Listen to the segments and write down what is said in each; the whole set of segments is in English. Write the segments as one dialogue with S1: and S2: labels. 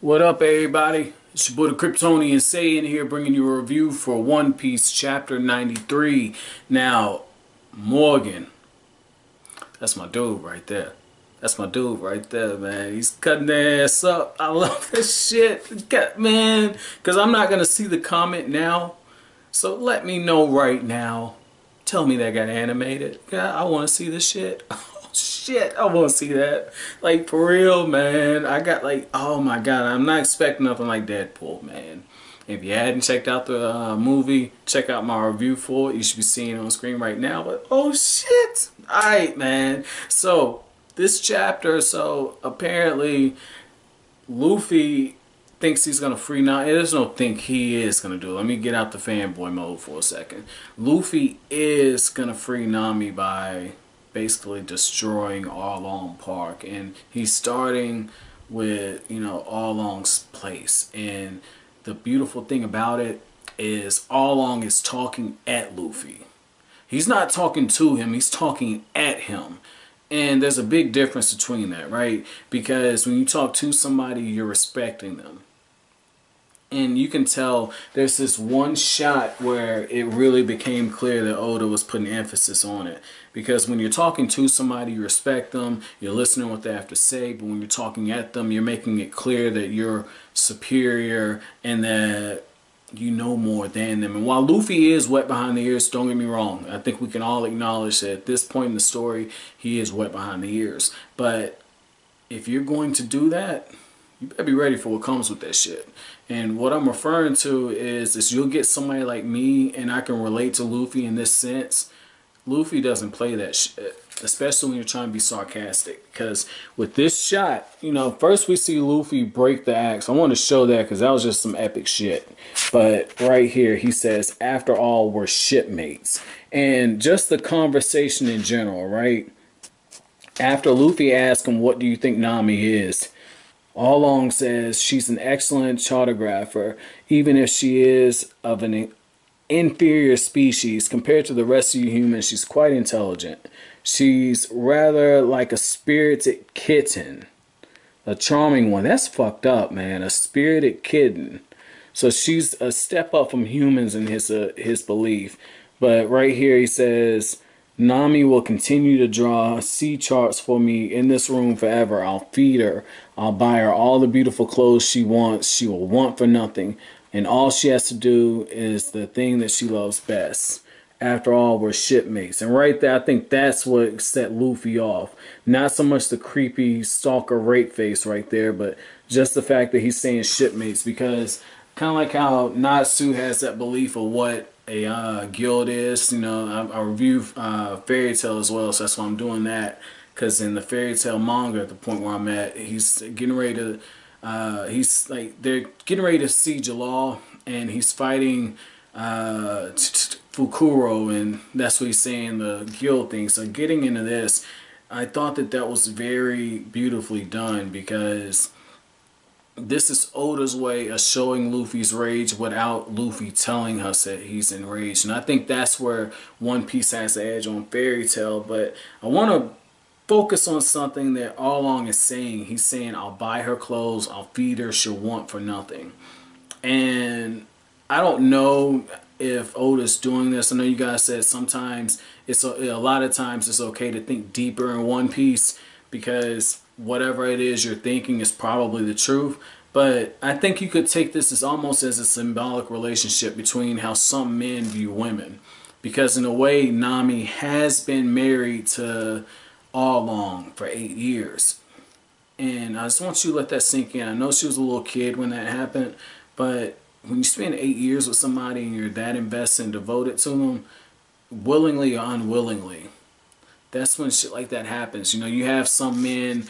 S1: What up, everybody? It's your boy the Kryptonian saying here, bringing you a review for One Piece Chapter 93. Now, Morgan, that's my dude right there. That's my dude right there, man. He's cutting their ass up. I love this shit, man. Because I'm not going to see the comment now. So let me know right now. Tell me that got animated. God, I want to see this shit. Shit, I want to see that. Like, for real, man. I got like, oh my god, I'm not expecting nothing like Deadpool, man. If you hadn't checked out the movie, check out my review for it. You should be seeing it on screen right now. But oh shit, alright, man. So this chapter, so apparently Luffy thinks he's gonna free Nami. There's no think he is gonna do it. Let me get out the fanboy mode for a second. Luffy is gonna free Nami by basically destroying Arlong Park, and he's starting with, you know, Arlong's place. And the beautiful thing about it is Arlong is talking at Luffy. He's not talking to him, he's talking at him. And there's a big difference between that, right? Because when you talk to somebody, you're respecting them. And you can tell there's this one shot where it really became clear that Oda was putting emphasis on it. Because when you're talking to somebody, you respect them, you're listening to what they have to say, but when you're talking at them, you're making it clear that you're superior and that you know more than them. And while Luffy is wet behind the ears, don't get me wrong, I think we can all acknowledge that at this point in the story, he is wet behind the ears. But if you're going to do that, you better be ready for what comes with that shit. And what I'm referring to is you'll get somebody like me, and I can relate to Luffy in this sense. Luffy doesn't play that shit, especially when you're trying to be sarcastic. Because with this shot, you know, first we see Luffy break the axe. I want to show that because that was just some epic shit. But right here, he says, after all, we're shipmates. And just the conversation in general, right? After Luffy asks him, what do you think Nami is? Arlong says she's an excellent chartographer, even if she is of an inferior species. Compared to the rest of you humans, she's quite intelligent. She's rather like a spirited kitten. A charming one. That's fucked up, man. A spirited kitten. So she's a step up from humans in his belief. But right here he says, Nami will continue to draw sea charts for me in this room forever. I'll feed her. I'll buy her all the beautiful clothes she wants. She will want for nothing. And all she has to do is the thing that she loves best. After all, we're shipmates. And right there, I think that's what set Luffy off. Not so much the creepy stalker rape face right there, but just the fact that he's saying shipmates. Because kind of like how Natsu has that belief of what a guild is. You know, I review Fairy Tail as well, so that's why I'm doing that. Because in the Fairy Tail manga, at the point where I'm at, he's getting ready to, they're getting ready to siege a law, and he's fighting Fukuro, and that's what he's saying, the guild thing. So getting into this, I thought that that was very beautifully done, because this is Oda's way of showing Luffy's rage without Luffy telling us that he's enraged. And I think that's where One Piece has the edge on Fairy Tail. But I want to focus on something that Arlong is saying. He's saying, I'll buy her clothes, I'll feed her, she'll want for nothing. And I don't know if Oda's doing this. I know you guys said sometimes, a lot of times it's okay to think deeper in One Piece, because whatever it is you're thinking is probably the truth. But I think you could take this as almost as a symbolic relationship between how some men view women. Because in a way, Nami has been married to Arlong for 8 years. And I just want you to let that sink in. I know she was a little kid when that happened, but when you spend 8 years with somebody and you're that invested and devoted to them, willingly or unwillingly, that's when shit like that happens. You know, you have some men,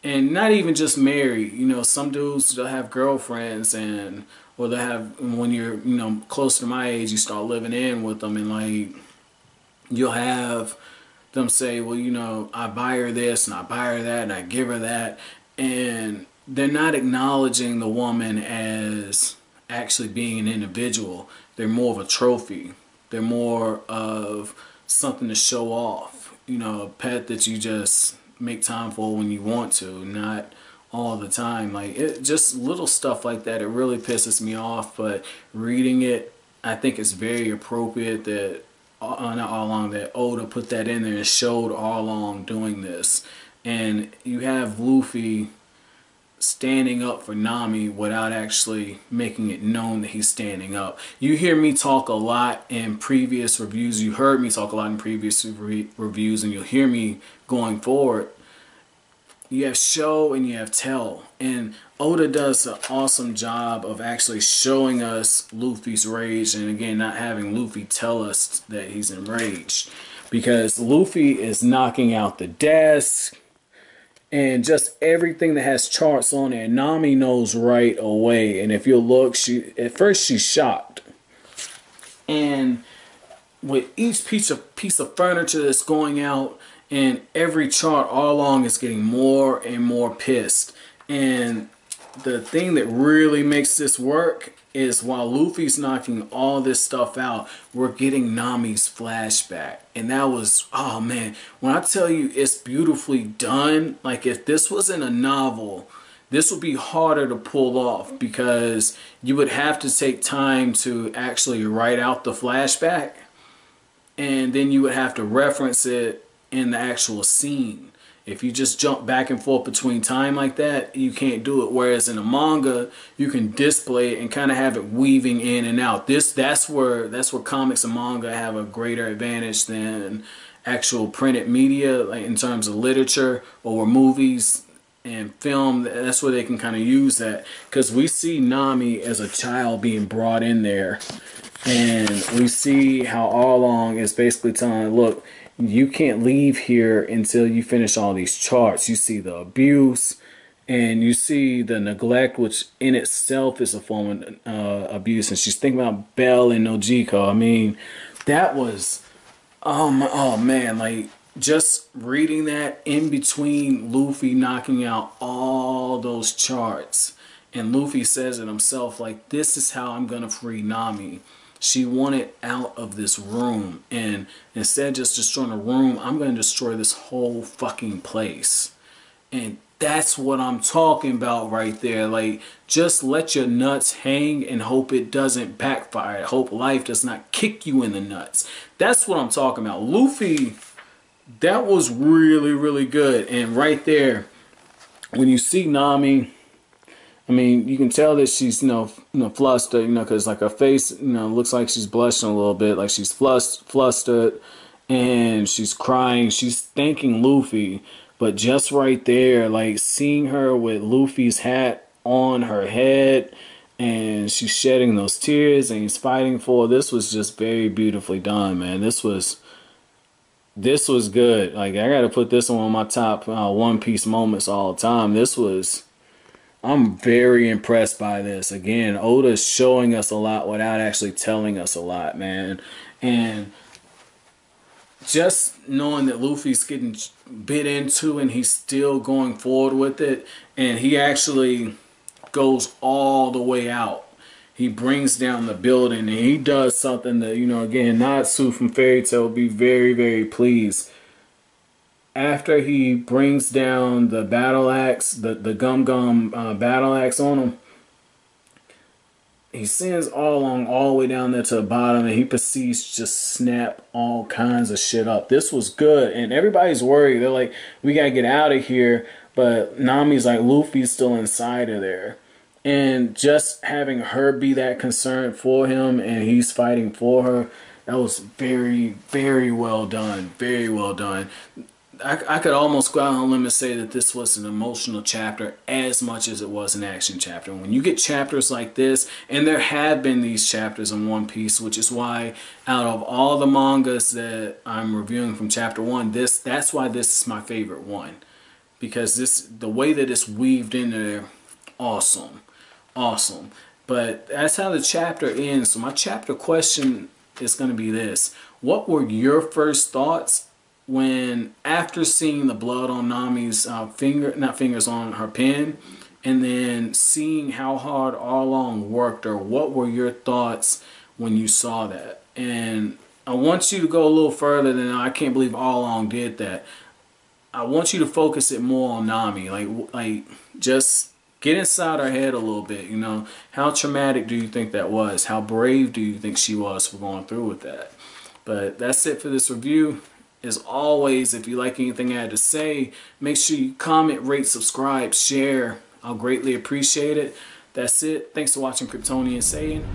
S1: and not even just married, you know, some dudes, they'll have girlfriends, and or they'll have, when you're, you know, close to my age, you start living in with them, and like, you'll have them say, well, you know, I buy her this and I buy her that and I give her that, and they're not acknowledging the woman as actually being an individual. They're more of a trophy. They're more of something to show off. You know, a pet that you just make time for when you want to, not all the time. Like, it just little stuff like that, it really pisses me off. But reading it, I think it's very appropriate that not Arlong, that Oda put that in there and showed Arlong doing this. And you have Luffy standing up for Nami without actually making it known that he's standing up. You hear me talk a lot in previous reviews. You heard me talk a lot in previous reviews, and you'll hear me going forward. You have show and you have tell. And Oda does an awesome job of actually showing us Luffy's rage, and again, not having Luffy tell us that he's enraged. Because Luffy is knocking out the desk and just everything that has charts on it. Nami knows right away. And if you look, at first she's shocked. And with each piece of furniture that's going out and every chart, Arlong is getting more and more pissed. And the thing that really makes this work is while Luffy's knocking all this stuff out, we're getting Nami's flashback. And that was, oh man, when I tell you it's beautifully done, like if this wasn't a novel, this would be harder to pull off because you would have to take time to actually write out the flashback, and then you would have to reference it in the actual scene. If you just jump back and forth between time like that, you can't do it. Whereas in a manga, you can display it and kind of have it weaving in and out. That's where comics and manga have a greater advantage than actual printed media, like in terms of literature or movies and film. That's where they can kind of use that, because we see Nami as a child being brought in there, and we see how Arlong is basically telling her, look, you can't leave here until you finish all these charts. You see the abuse and you see the neglect, which in itself is a form of abuse. And she's thinking about Bell and Nojiko. I mean, that was, oh man, like just reading that in between Luffy knocking out all those charts. And Luffy says it himself, like, this is how I'm going to free Nami. She wanted out of this room, and instead of just destroying a room, I'm going to destroy this whole fucking place. And that's what I'm talking about right there. Like, just let your nuts hang and hope it doesn't backfire. Hope life does not kick you in the nuts. That's what I'm talking about. Luffy, that was really, really good. And right there, when you see Nami, I mean, you can tell that she's, flustered, because like her face, looks like she's blushing a little bit, like she's flustered, and she's crying. She's thanking Luffy, but just right there, like seeing her with Luffy's hat on her head, and she's shedding those tears, and he's fighting for her. This was just very beautifully done, man. This was good. Like, I got to put this on my top One Piece moments all the time. I'm very impressed by this. Again, Oda's showing us a lot without actually telling us a lot, man. And just knowing that Luffy's getting bit into and he's still going forward with it, and he actually goes all the way out. He brings down the building, and he does something that, again, Natsu from Fairy Tail will be very, very pleased. After he brings down the battle axe, the Gum Gum battle axe on him, he sends Arlong all the way down there to the bottom, and he proceeds to just snap all kinds of shit up. This was good, and everybody's worried. They're like, we gotta get out of here, but Nami's like, Luffy's still inside of there. And just having her be that concerned for him, and he's fighting for her, that was very, very well done. Very well done. I could almost go out on a limb and say that this was an emotional chapter as much as it was an action chapter. When you get chapters like this, and there have been these chapters in One Piece, which is why out of all the mangas that I'm reviewing from chapter 1, that's why this is my favorite one. Because the way that it's weaved in there, awesome. Awesome. But that's how the chapter ends. So my chapter question is going to be this. What were your first thoughts when, after seeing the blood on Nami's fingers on her pen, and then seeing how hard Arlong worked her, what were your thoughts when you saw that? And I want you to go a little further than, I can't believe Arlong did that. I want you to focus it more on Nami. Like just get inside her head a little bit, you know. How traumatic do you think that was? How brave do you think she was for going through with that? But that's it for this review. As always, if you like anything I had to say, make sure you comment, rate, subscribe, share. I'll greatly appreciate it. That's it. Thanks for watching Kryptonian Saying.